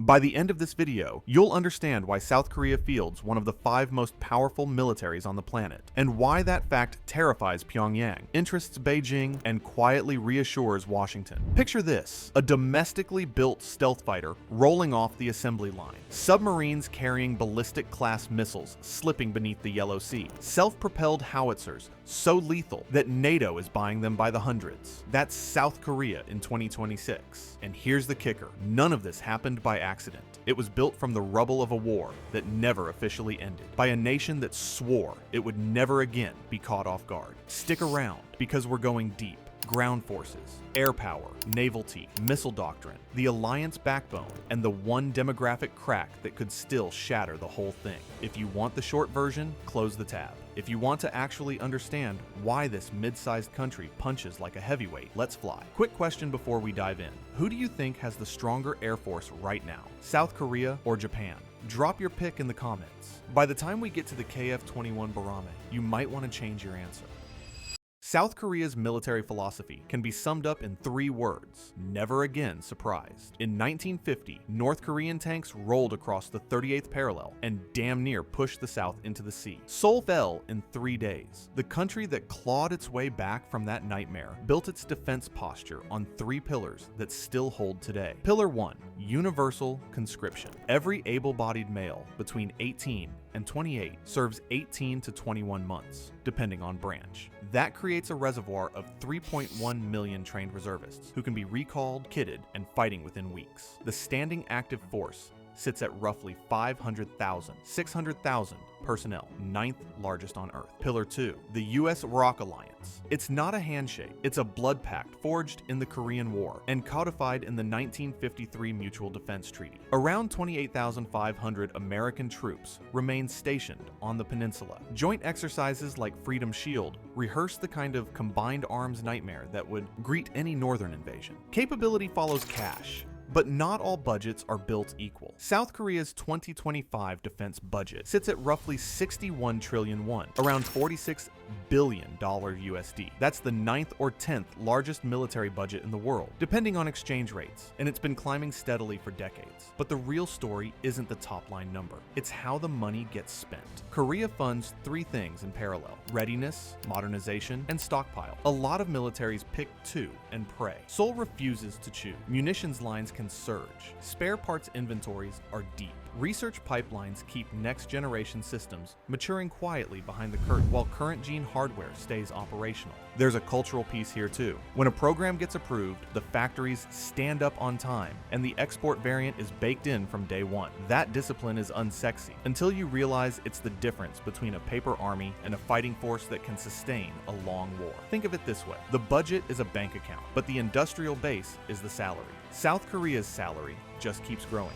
By the end of this video, you'll understand why South Korea fields one of the 5 most powerful militaries on the planet, and why that fact terrifies Pyongyang, interests Beijing, and quietly reassures Washington. Picture this: a domestically built stealth fighter rolling off the assembly line, submarines carrying ballistic-class missiles slipping beneath the Yellow Sea, self-propelled howitzers so lethal that NATO is buying them by the hundreds. That's South Korea in 2026. And here's the kicker: none of this happened by accident. It was built from the rubble of a war that never officially ended, by a nation that swore it would never again be caught off guard. Stick around, because we're going deep. Ground forces, air power, naval teeth, missile doctrine, the alliance backbone, and the one demographic crack that could still shatter the whole thing. If you want the short version, close the tab. If you want to actually understand why this mid-sized country punches like a heavyweight, let's fly. Quick question before we dive in. Who do you think has the stronger air force right now? South Korea or Japan? Drop your pick in the comments. By the time we get to the KF-21 Boramae, you might want to change your answer. South Korea's military philosophy can be summed up in 3 words: never again surprised. In 1950, North Korean tanks rolled across the 38th parallel and damn near pushed the South into the sea. Seoul fell in 3 days. The country that clawed its way back from that nightmare built its defense posture on 3 pillars that still hold today. Pillar 1, universal conscription. Every able-bodied male between 18 and 28 serves 18 to 21 months, depending on branch. That creates a reservoir of 3.1 million trained reservists who can be recalled, kitted, and fighting within weeks. The standing active force sits at roughly 600,000 personnel, 9th largest on Earth. Pillar 2, the US-ROK alliance. It's not a handshake, it's a blood pact forged in the Korean War and codified in the 1953 Mutual Defense Treaty. Around 28,500 American troops remain stationed on the peninsula. Joint exercises like Freedom Shield rehearse the kind of combined arms nightmare that would greet any northern invasion. Capability follows cash, but not all budgets are built equal. South Korea's 2025 defense budget sits at roughly 61 trillion won, around $46 billion USD. That's the 9th or 10th largest military budget in the world, depending on exchange rates, and it's been climbing steadily for decades. But the real story isn't the top line number, it's how the money gets spent. Korea funds 3 things in parallel: readiness, modernization, and stockpile. A lot of militaries pick 2 and pray. Seoul refuses to choose. Munitions lines can surge. Spare parts inventories are deep. Research pipelines keep next-generation systems maturing quietly behind the curtain while current-gen hardware stays operational. There's a cultural piece here too. When a program gets approved, the factories stand up on time, and the export variant is baked in from day one. That discipline is unsexy, until you realize it's the difference between a paper army and a fighting force that can sustain a long war. Think of it this way: the budget is a bank account, but the industrial base is the salary. South Korea's salary just keeps growing.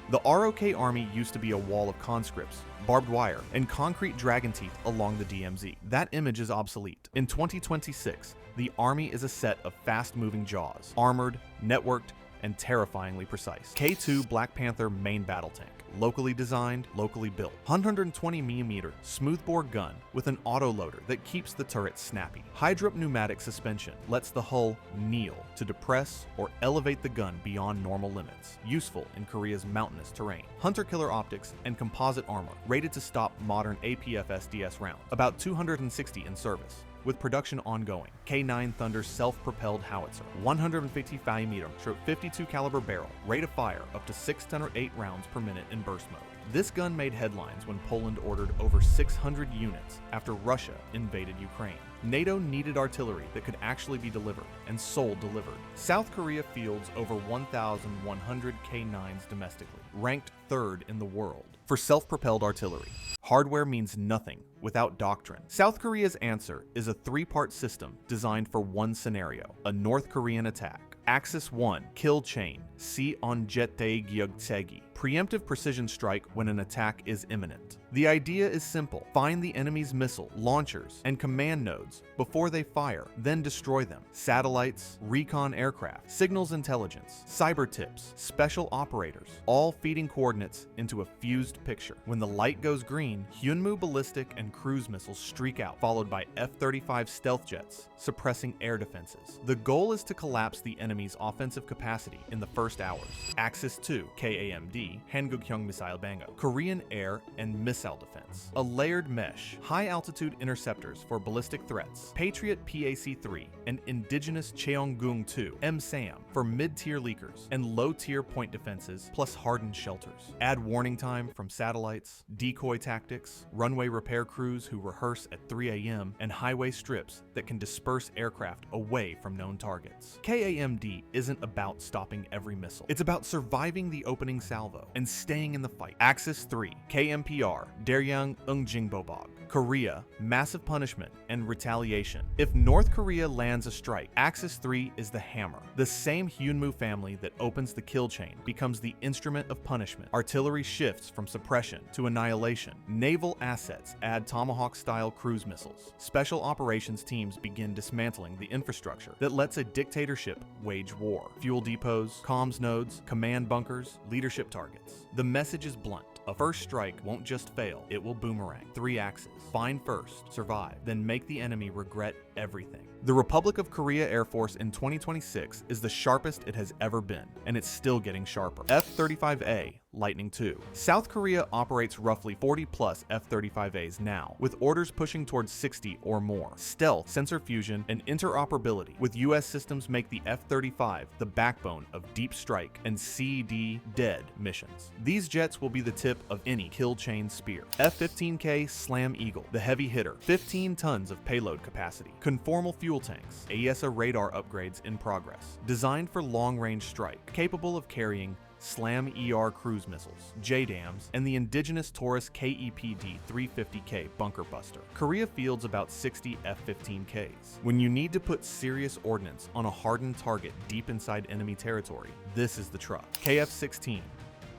The ROK army used to be a wall of conscripts, barbed wire, and concrete dragon teeth along the DMZ. That image is obsolete. In 2026, the army is a set of fast-moving jaws, armored, networked, and terrifyingly precise. K2 Black Panther main battle tank, locally designed, locally built. 120mm smoothbore gun with an autoloader that keeps the turret snappy. Hydrop pneumatic suspension lets the hull kneel to depress or elevate the gun beyond normal limits, useful in Korea's mountainous terrain. Hunter-killer optics and composite armor, rated to stop modern APFSDS rounds, about 260 in service, with production ongoing. K9 Thunder self-propelled howitzer, 155mm, 52 caliber barrel, rate of fire up to 608 rounds per minute in burst mode. This gun made headlines when Poland ordered over 600 units after Russia invaded Ukraine. NATO needed artillery that could actually be delivered, and Seoul delivered. South Korea fields over 1,100 K9s domestically, ranked 3rd in the world for self-propelled artillery. Hardware means nothing without doctrine. South Korea's answer is a 3-part system designed for one scenario: a North Korean attack. Axis 1, kill chain, si onjete gyeogsegi, preemptive precision strike when an attack is imminent. The idea is simple: find the enemy's missile, launchers, and command nodes before they fire, then destroy them. Satellites, recon aircraft, signals intelligence, cyber tips, special operators, all feeding coordinates into a fused picture. When the light goes green, Hyunmoo ballistic and cruise missiles streak out, followed by F-35 stealth jets, suppressing air defenses. The goal is to collapse the enemy's offensive capacity in the first hours. Axis-II, KAMD, Hanguk-hyung Missile Bango, Korean air and missile defense. A layered mesh, high-altitude interceptors for ballistic threats, Patriot PAC-3, and indigenous Cheonggung-II, MSAM, for mid-tier leakers and low-tier point defenses, plus hardened shelters. Add warning time from satellites, decoy tactics, runway repair crews who rehearse at 3 a.m., and highway strips that can disperse aircraft away from known targets. KAMD isn't about stopping every missile. It's about surviving the opening salvo and staying in the fight. Axis-III, KMPR, Daryang Ungjingbobog, Korea, massive punishment and retaliation. If North Korea lands a strike, Axis-III is the hammer. The same Hyunmoo family that opens the kill chain becomes the instrument of punishment. Artillery shifts from suppression to annihilation. Naval assets add Tomahawk-style cruise missiles. Special operations teams begin dismantling the infrastructure that lets a dictatorship wage war. Fuel depots, comms nodes, command bunkers, leadership targets. The message is blunt. A first strike won't just fail, it will boomerang. 3 axes. Find first, survive, then make the enemy regret everything. The Republic of Korea Air Force in 2026 is the sharpest it has ever been, and it's still getting sharper. F-35A, Lightning II. South Korea operates roughly 40 plus F-35As now, with orders pushing towards 60 or more. Stealth, sensor fusion, and interoperability with US systems make the F-35 the backbone of deep strike and CD dead missions. These jets will be the tip of any kill chain spear. F-15K Slam Eagle, the heavy hitter, 15 tons of payload capacity. Conformal fuel tanks, AESA radar upgrades in progress. Designed for long-range strike, capable of carrying Slam ER cruise missiles, JDAMs, and the indigenous Taurus KEPD 350K bunker buster. Korea fields about 60 F-15Ks. When you need to put serious ordnance on a hardened target deep inside enemy territory, this is the truck. KF-16.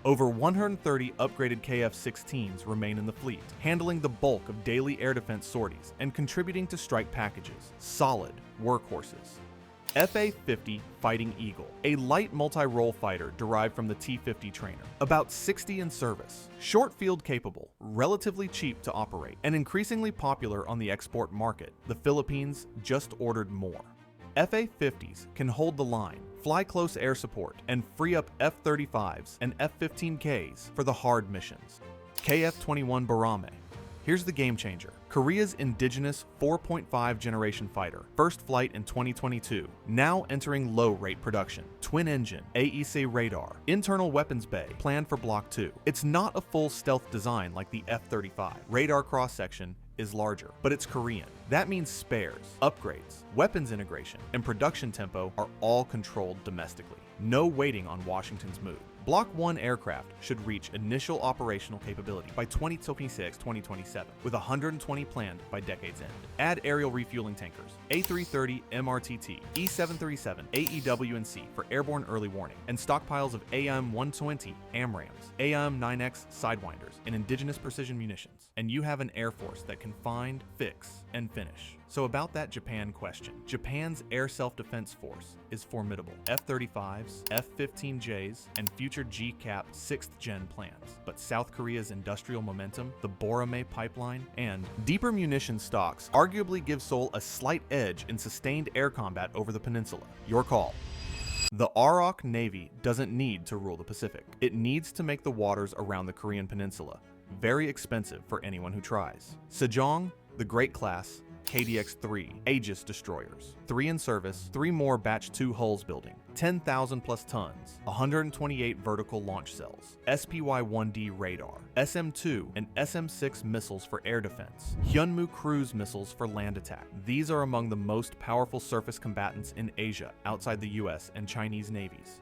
Over 130 upgraded KF-16s remain in the fleet, handling the bulk of daily air defense sorties and contributing to strike packages. Solid workhorses. FA-50 Fighting Eagle, a light multi-role fighter derived from the T-50 trainer. About 60 in service. Short field capable, relatively cheap to operate, and increasingly popular on the export market. The Philippines just ordered more. FA-50s can hold the line, fly close air support, and free up F-35s and F-15Ks for the hard missions. KF-21 Boramae. Here's the game changer. Korea's indigenous 4.5 generation fighter, first flight in 2022, now entering low rate production. Twin engine, AESA radar, internal weapons bay, planned for Block 2. It's not a full stealth design like the F-35. Radar cross-section is larger, but it's Korean. That means spares, upgrades, weapons integration, and production tempo are all controlled domestically. No waiting on Washington's mood. Block 1 aircraft should reach initial operational capability by 2026-2027, with 120 planned by decade's end. Add aerial refueling tankers, A330 MRTT, E737 AEW&C for airborne early warning, and stockpiles of AIM-120 AMRAAMs, AIM-9X Sidewinders, and indigenous precision munitions. And you have an air force that can find, fix, and finish. So about that Japan question. Japan's air self-defense force is formidable. F-35s, F-15Js, and future GCAP 6th gen plans. But South Korea's industrial momentum, the Boramae pipeline, and deeper munition stocks arguably give Seoul a slight edge in sustained air combat over the peninsula. Your call. The US-ROK Navy doesn't need to rule the Pacific. It needs to make the waters around the Korean peninsula very expensive for anyone who tries. Sejong, the Great Class, KDX-III, Aegis destroyers, 3 in service, 3 more Batch 2 hulls building, 10,000 plus tons, 128 vertical launch cells, SPY-1D radar, SM-2 and SM-6 missiles for air defense, Hyunmoo cruise missiles for land attack. These are among the most powerful surface combatants in Asia outside the US and Chinese navies.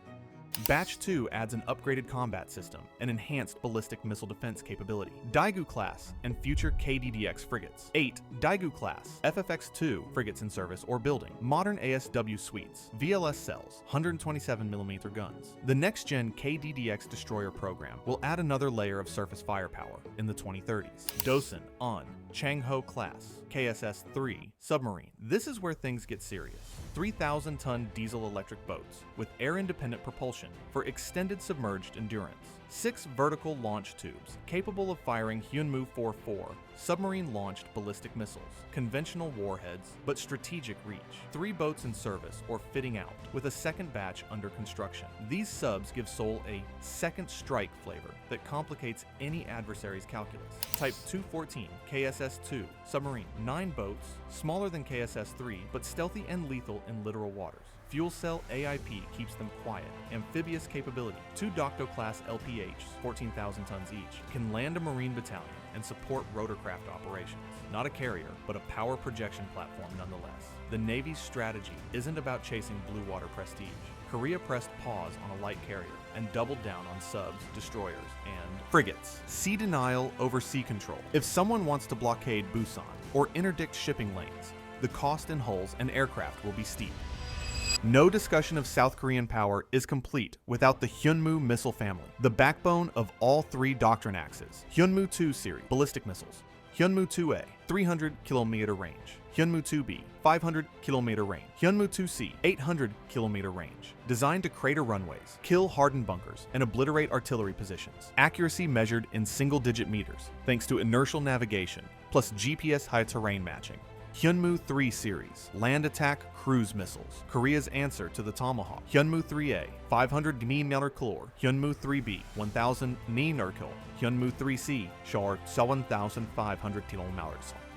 Batch 2 adds an upgraded combat system and enhanced ballistic missile defense capability. Daegu class and future KDDX frigates. 8 Daegu class FFX-2 frigates in service or building. Modern ASW suites. VLS cells. 127mm guns. The next-gen KDDX destroyer program will add another layer of surface firepower in the 2030s. Dosan on Changho class KSS-III submarine. This is where things get serious. 3,000-ton diesel-electric boats with air-independent propulsion for extended submerged endurance. 6 vertical launch tubes capable of firing Hyunmoo 4-4 submarine-launched ballistic missiles, conventional warheads, but strategic reach. 3 boats in service or fitting out, with a second batch under construction. These subs give Seoul a second strike flavor that complicates any adversary's calculus. Type 214 KSS-II submarine, 9 boats, smaller than KSS-III, but stealthy and lethal in littoral waters. Fuel cell AIP keeps them quiet. Amphibious capability. 2 doctrine-class LPHs, 14,000 tons each, can land a Marine battalion and support rotorcraft operations. Not a carrier, but a power projection platform nonetheless. The Navy's strategy isn't about chasing blue water prestige. Korea pressed pause on a light carrier and doubled down on subs, destroyers, and frigates. Sea denial over sea control. If someone wants to blockade Busan or interdict shipping lanes, the cost in hulls and aircraft will be steep. No discussion of South Korean power is complete without the Hyunmoo missile family, the backbone of all 3 doctrine axes. Hyunmoo 2 series ballistic missiles. Hyunmoo 2A, 300 km range. Hyunmoo 2B, 500 km range. Hyunmoo 2C, 800 km range. Designed to crater runways, kill hardened bunkers, and obliterate artillery positions. Accuracy measured in single-digit meters, thanks to inertial navigation, plus GPS high terrain matching. Hyunmoo 3 series, land attack cruise missiles, Korea's answer to the Tomahawk. Hyunmoo 3A, 500 km, Hyunmoo 3B, 1000 km, Hyunmoo 3C, 7,500 km.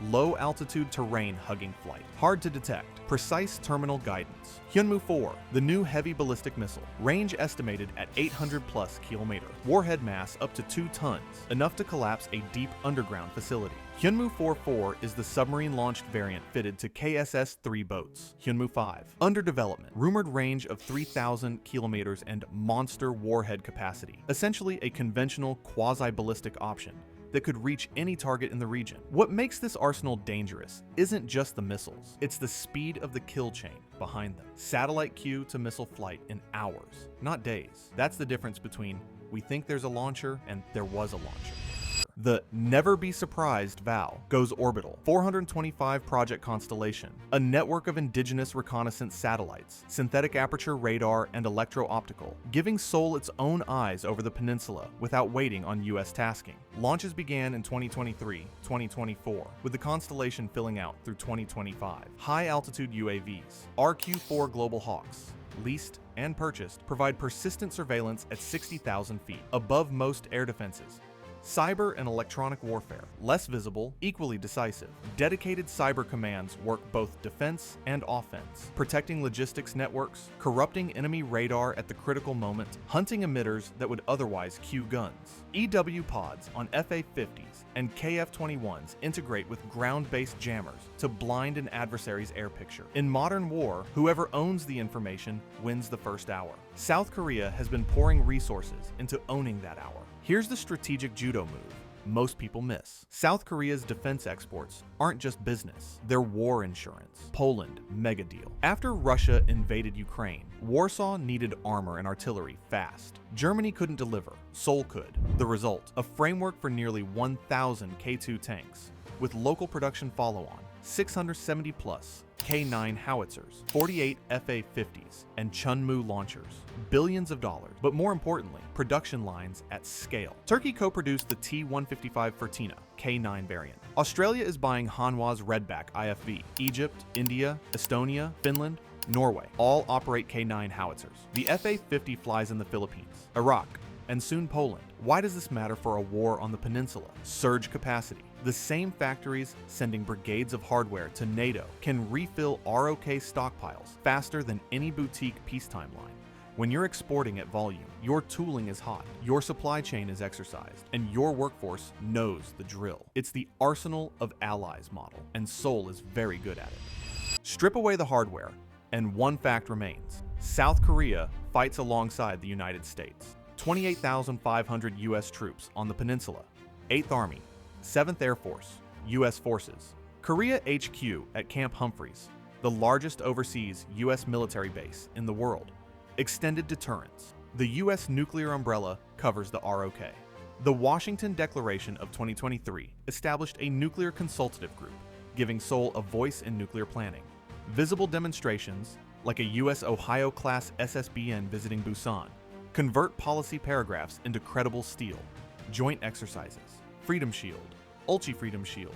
Low altitude terrain hugging flight, hard to detect, precise terminal guidance. Hyunmoo 4, the new heavy ballistic missile, range estimated at 800 plus km, warhead mass up to 2 tons, enough to collapse a deep underground facility. Hyunmoo 4-4 is the submarine-launched variant fitted to KSS-III boats. Hyunmoo 5, under development, rumored range of 3,000 kilometers and monster warhead capacity, essentially a conventional quasi-ballistic option that could reach any target in the region. What makes this arsenal dangerous isn't just the missiles, it's the speed of the kill chain behind them. Satellite queue to missile flight in hours, not days. That's the difference between we think there's a launcher and there was a launcher. The Never Be Surprised VAL goes orbital, 425 project constellation, a network of indigenous reconnaissance satellites, synthetic aperture radar, and electro-optical, giving Seoul its own eyes over the peninsula without waiting on US tasking. Launches began in 2023-2024, with the constellation filling out through 2025. High-altitude UAVs, RQ-4 Global Hawks, leased and purchased, provide persistent surveillance at 60,000 feet, above most air defenses. Cyber and electronic warfare, less visible, equally decisive. Dedicated cyber commands work both defense and offense, protecting logistics networks, corrupting enemy radar at the critical moment, hunting emitters that would otherwise cue guns. EW pods on FA-50s and KF-21s integrate with ground-based jammers to blind an adversary's air picture. In modern war, whoever owns the information wins the first hour. South Korea has been pouring resources into owning that hour. Here's the strategic judo move most people miss. South Korea's defense exports aren't just business, they're war insurance. Poland, mega deal. After Russia invaded Ukraine, Warsaw needed armor and artillery fast. Germany couldn't deliver, Seoul could. The result, a framework for nearly 1,000 K2 tanks, with local production follow-on, 670 plus K9 howitzers, 48 FA-50s, and Chunmoo launchers. Billions of dollars, but more importantly, production lines at scale. Turkey co-produced the T-155 Fırtına K9 variant. Australia is buying Hanwha's Redback IFV. Egypt, India, Estonia, Finland, Norway all operate K9 howitzers. The FA-50 flies in the Philippines, Iraq, and soon Poland. Why does this matter for a war on the peninsula? Surge capacity. The same factories sending brigades of hardware to NATO can refill ROK stockpiles faster than any boutique peacetime line. When you're exporting at volume, your tooling is hot, your supply chain is exercised, and your workforce knows the drill. It's the arsenal of allies model, and Seoul is very good at it. Strip away the hardware, and one fact remains. South Korea fights alongside the United States. 28,500 US troops on the peninsula, 8th Army, 7th Air Force, US Forces. Korea HQ at Camp Humphreys, the largest overseas US military base in the world. Extended deterrence. The US nuclear umbrella covers the ROK. The Washington Declaration of 2023 established a nuclear consultative group, giving Seoul a voice in nuclear planning. Visible demonstrations, like a US Ohio-class SSBN visiting Busan, Convert policy paragraphs into credible steel. Joint exercises. Freedom Shield. Ulchi-Freedom Shield.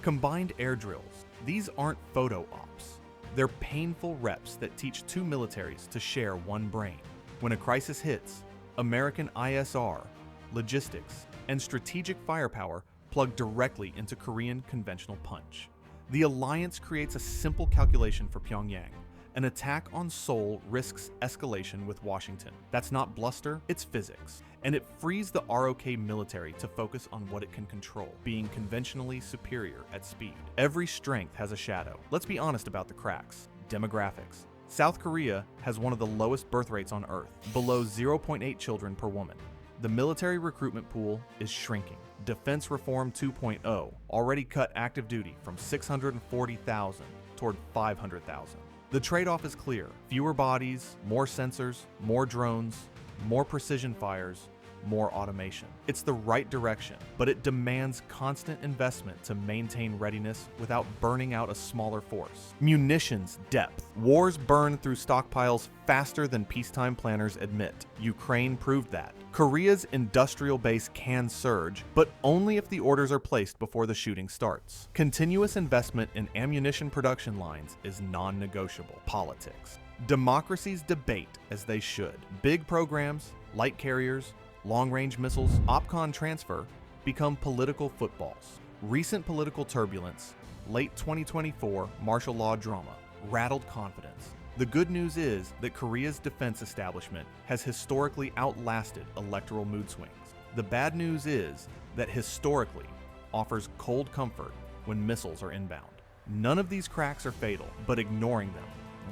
Combined air drills. These aren't photo ops. They're painful reps that teach two militaries to share one brain. When a crisis hits, American ISR, logistics, and strategic firepower plug directly into Korean conventional punch. The alliance creates a simple calculation for Pyongyang. An attack on Seoul risks escalation with Washington. That's not bluster, it's physics. And it frees the ROK military to focus on what it can control, being conventionally superior at speed. Every strength has a shadow. Let's be honest about the cracks. Demographics. South Korea has one of the lowest birth rates on Earth, below 0.8 children per woman. The military recruitment pool is shrinking. Defense Reform 2.0 already cut active duty from 640,000 toward 500,000. The trade-off is clear. Fewer bodies, more sensors, more drones, more precision fires, more automation. It's the right direction, but it demands constant investment to maintain readiness without burning out a smaller force. Munitions depth. Wars burn through stockpiles faster than peacetime planners admit. Ukraine proved that. Korea's industrial base can surge, but only if the orders are placed before the shooting starts. Continuous investment in ammunition production lines is non-negotiable. Politics. Democracies debate as they should. Big programs, light carriers, long-range missiles, OPCON transfer become political footballs. Recent political turbulence, late 2024 martial law drama, rattled confidence. The good news is that Korea's defense establishment has historically outlasted electoral mood swings. The bad news is that historically offers cold comfort when missiles are inbound. None of these cracks are fatal, but ignoring them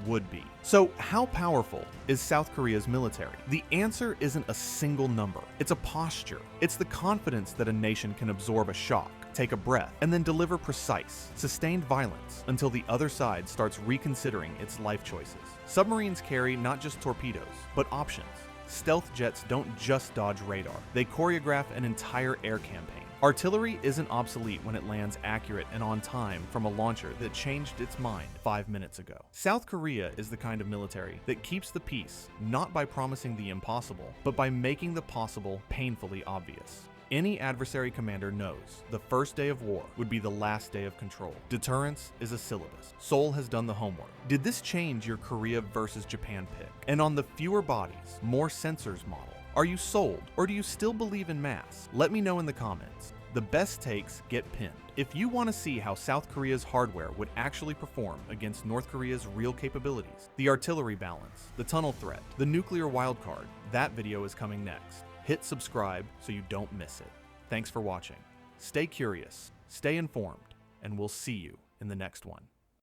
would be. So how powerful is South Korea's military? The answer isn't a single number. It's a posture. It's the confidence that a nation can absorb a shock, take a breath, and then deliver precise, sustained violence until the other side starts reconsidering its life choices. Submarines carry not just torpedoes, but options. Stealth jets don't just dodge radar. They choreograph an entire air campaign. Artillery isn't obsolete when it lands accurate and on time from a launcher that changed its mind 5 minutes ago. South Korea is the kind of military that keeps the peace not by promising the impossible, but by making the possible painfully obvious. Any adversary commander knows the first day of war would be the last day of control. Deterrence is a syllabus. Seoul has done the homework. Did this change your Korea versus Japan pick? And on the fewer bodies, more sensors model, are you sold, or do you still believe in mass? Let me know in the comments. The best takes get pinned. If you want to see how South Korea's hardware would actually perform against North Korea's real capabilities, the artillery balance, the tunnel threat, the nuclear wildcard, that video is coming next. Hit subscribe so you don't miss it. Thanks for watching. Stay curious, stay informed, and we'll see you in the next one.